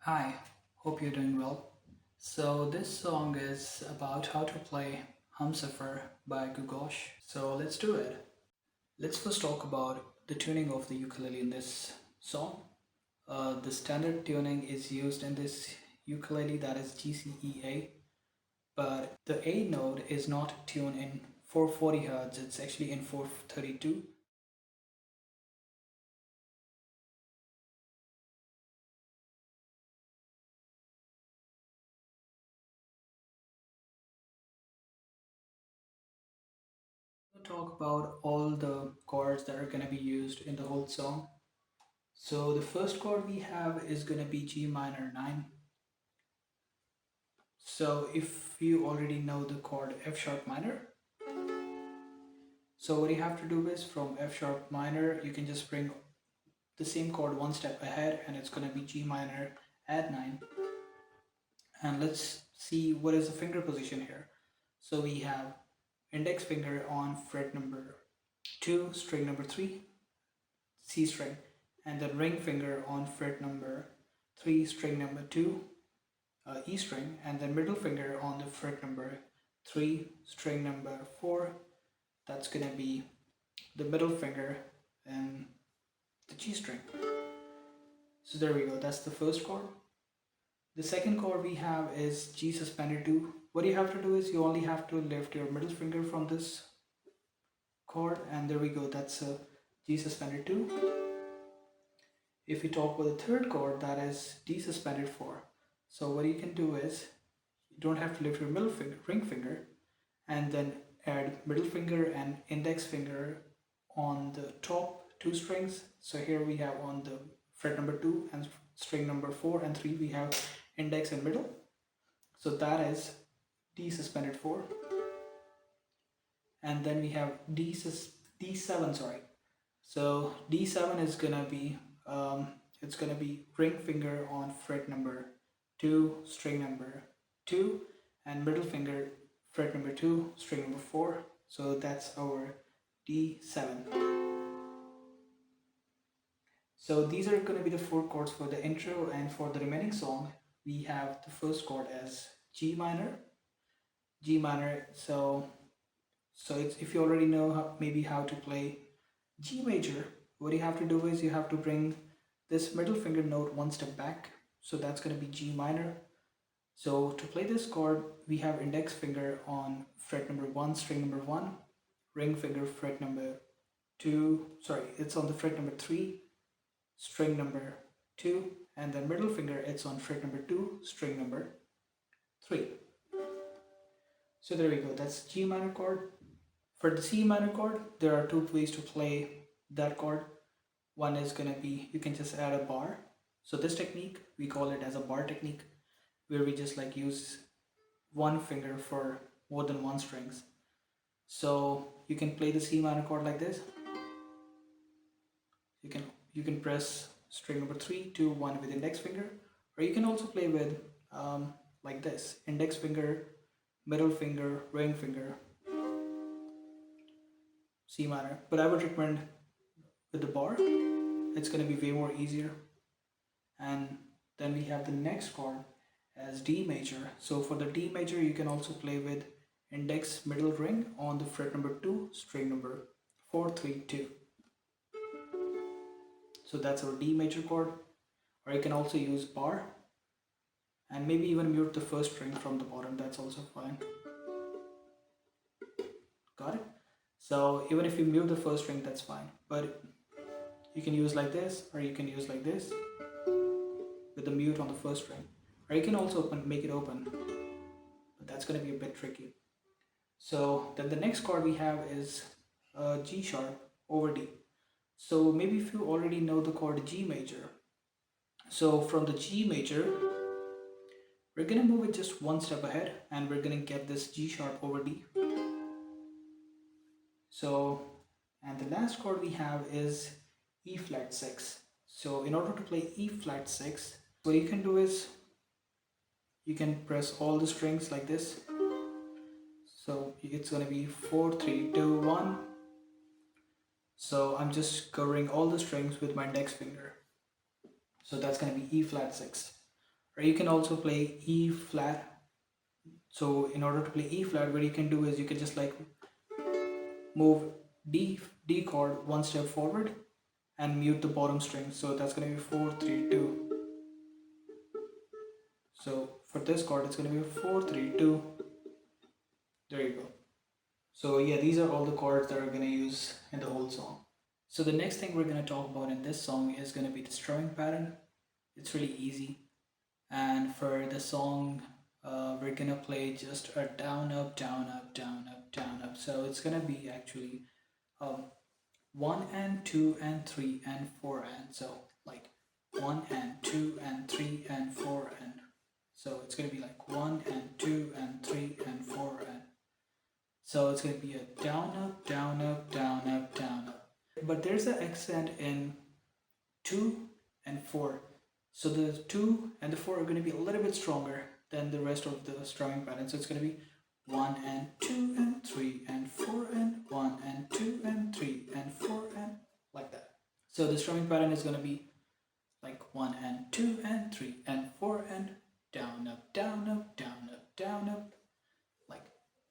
Hi, hope you're doing well. So this song is about how to play Hamsafar by Googoosh. So let's do it. Let's first talk about the tuning of the ukulele in this song. The standard tuning is used in this ukulele, that is G C E A, but the A note is not tuned in 440 Hz, it's actually in 432. We'll talk about all the chords that are going to be used in the whole song. So the first chord we have is going to be G minor 9. So if you already know the chord F sharp minor, so what you have to do is from F sharp minor, you can just bring the same chord one step ahead and it's going to be G minor add 9. And let's see what is the finger position here. So we have index finger on fret number 2, string number 3, C string, and then ring finger on fret number 3, string number 2, E string, and then middle finger on the fret number 3, string number 4. That's gonna be the middle finger and the G string. So there we go, that's the first chord. The second chord we have is G suspended 2. What you have to do is you only have to lift your middle finger from this chord, and there we go, that's a G suspended 2. If you talk about the third chord, that is D suspended 4. So what you can do is you don't have to lift your middle finger, ring finger, and then add middle finger and index finger on the top two strings. So here we have on the fret number 2 and string number 4 and 3 we have index and middle. So that is D suspended 4. And then we have D7, sorry. So D7 is gonna be it's gonna be ring finger on fret number 2, string number 2, and middle finger fret number 2, string number 4. So that's our D7. So these are going to be the four chords for the intro, and for the remaining song we have the first chord as G minor. G minor. So it's, if you already know maybe how to play G major, what you have to do is you have to bring this middle finger note one step back. So that's going to be G minor. So to play this chord, we have index finger on fret number 1, string number 1, ring finger fret number 2, sorry, it's on the fret number 3, string number 2, and then middle finger, it's on fret number 2, string number 3. So there we go, that's G minor chord. For the C minor chord, there are two ways to play that chord. One is going to be, you can just add a bar. So this technique, we call it as a bar technique, where we just like use one finger for more than one strings. So you can play the C minor chord like this. You can press string number 3, 2, 1 with index finger, or you can also play with like this, index finger, middle finger, ring finger, C minor. But I would recommend with the bar, it's going to be way more easier. And then we have the next chord as D major. So for the D major, you can also play with index, middle, ring on the fret number 2, string number 4, 3, 2. So that's our D major chord. Or you can also use bar and maybe even mute the first string from the bottom, that's also fine. Got it? So even if you mute the first string, that's fine, but you can use like this, or you can use like this with the mute on the first string, or you can also make it open, but that's going to be a bit tricky. So then the next chord we have is G sharp over D. So maybe if you already know the chord G major, so from the G major, we're going to move it just one step ahead and we're going to get this G sharp over D. So, and the last chord we have is E flat 6. So in order to play E flat 6, what you can do is you can press all the strings like this. So it's going to be 4, 3, 2, 1. So I'm just covering all the strings with my index finger. So that's going to be E flat 6. Or you can also play E flat. So in order to play E flat, what you can do is you can just like move D chord one step forward and mute the bottom string. So that's going to be 4 3 2. So for this chord it's going to be 4 3 2. There you go. So yeah, these are all the chords that are going to use in the whole song. So the next thing we're going to talk about in this song is going to be the strumming pattern. It's really easy, and for the song we're going to play just a down up down up down up down up. So it's going to be actually 1 and 2 and 3 and 4 and so like 1 and 2 and 3 and 4 and so it's going to be like 1 and 2 and 3 and 4 and so it's going to be a down up down up down up down up. But there's an accent in 2 and 4. So the 2 and the 4 are going to be a little bit stronger than the rest of the strumming pattern. So it's going to be 1 and 2 and 3 and 4 and 1 and 2 and 3 and 4 and like that. So the strumming pattern is going to be like 1 and 2 and 3 and 4 and down up down up down up down up, like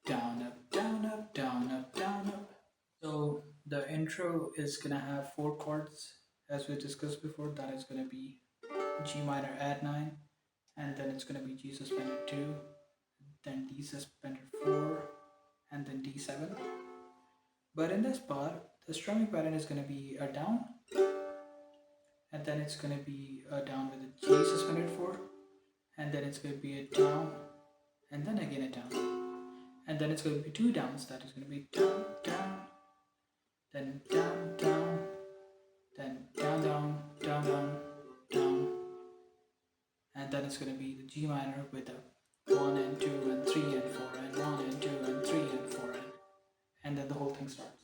down up down up down up down up. So the intro is going to have 4 chords as we discussed before. That is going to be G minor add 9, and then it's going to be G suspended 2, then D suspended 4, and then D7. But in this part, the strumming pattern is going to be a down, and then it's going to be a down with a G suspended 4, and then it's going to be a down, and then again a down, and then it's going to be 2 downs. That is going to be down, down, then down, down, then down, down, down, down, down, and then it's going to be the G minor with a 1 and 2 and 3 and 4 and 1 and 2 and 3 and 4 and then the whole thing starts.